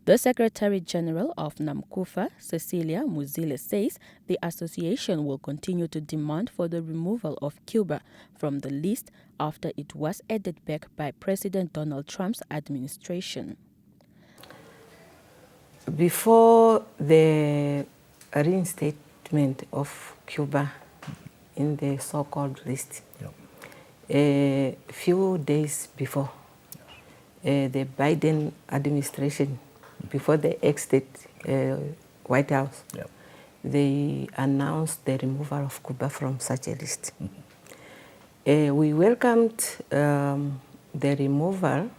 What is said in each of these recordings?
The Secretary General of NAMCUFA, Cecilia Muzile, says the association will continue to demand for the removal of Cuba from the list after it was added back by President Donald Trump's administration. Before the reinstatement of Cuba in the so-called list, a few days before, the Biden administration, before they exited White House, they announced the removal of Cuba from such a list. We welcomed the removal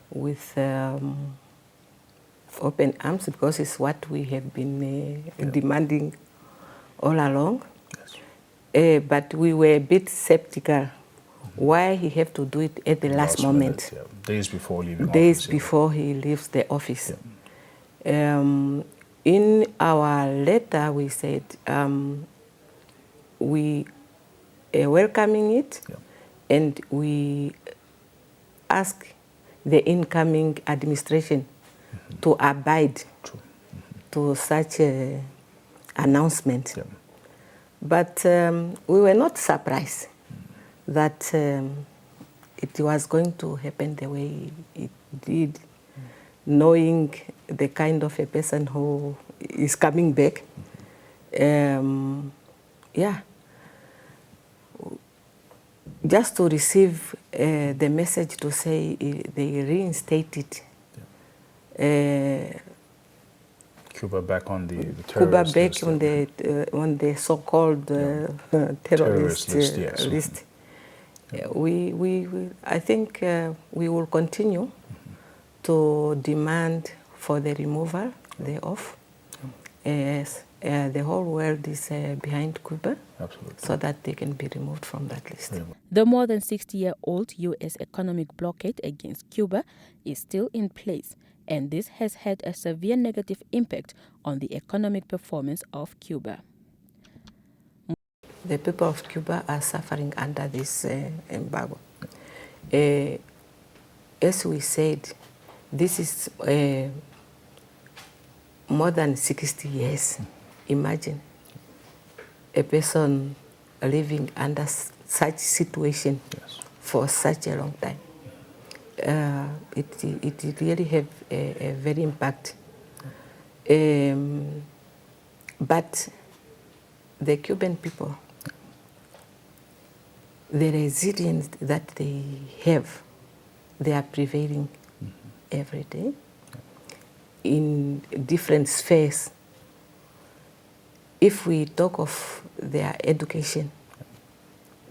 with open arms because it's what we have been demanding all along. But we were a bit skeptical why he have to do it at the last moment. Days before leaving Days office. before he leaves the office. In our letter, we said we are welcoming it, and we ask the incoming administration to abide to such an announcement. But we were not surprised that it was going to happen the way it did, knowing the kind of a person who is coming back. Just to receive the message to say they reinstated Cuba back on the terrorist list. on the so-called terrorist list. I think we will continue to demand for the removal thereof. As the whole world is behind Cuba, so that they can be removed from that list. The more than 60-year-old U.S. economic blockade against Cuba is still in place, and this has had a severe negative impact on the economic performance of Cuba. The people of Cuba are suffering under this embargo. As we said, this is more than 60 years. Imagine a person living under such situation for such a long time. It really have a very impact. But the Cuban people, the resilience that they have, they are prevailing every day in different spheres. If we talk of their education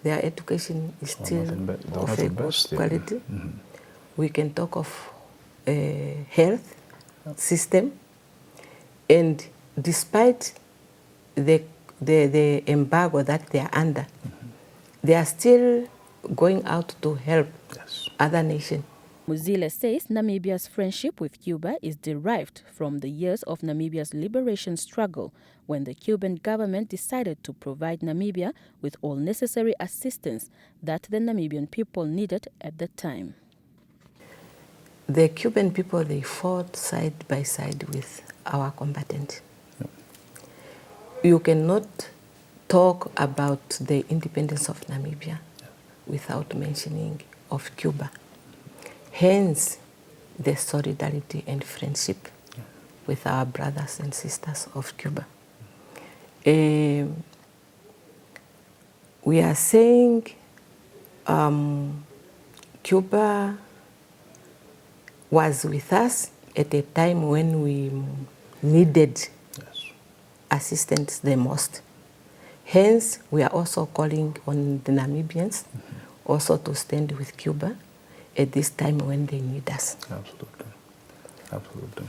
is still of a good quality. We can talk of health system, and despite the embargo that they are under, they are still going out to help other nations. Muzile says Namibia's friendship with Cuba is derived from the years of Namibia's liberation struggle, when the Cuban government decided to provide Namibia with all necessary assistance that the Namibian people needed at the time. The Cuban people, they fought side by side with our combatants. You cannot talk about the independence of Namibia without mentioning of Cuba. Hence, the solidarity and friendship with our brothers and sisters of Cuba. We are saying Cuba was with us at a time when we needed assistance the most. Hence, we are also calling on the Namibians also to stand with Cuba at this time when they need us. Absolutely.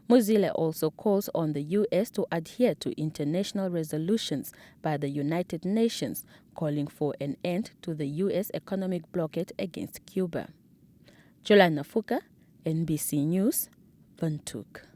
Muzile also calls on the U.S. to adhere to international resolutions by the United Nations, calling for an end to the U.S. economic blockade against Cuba. Jolana Fuka, NBC News, Windhoek.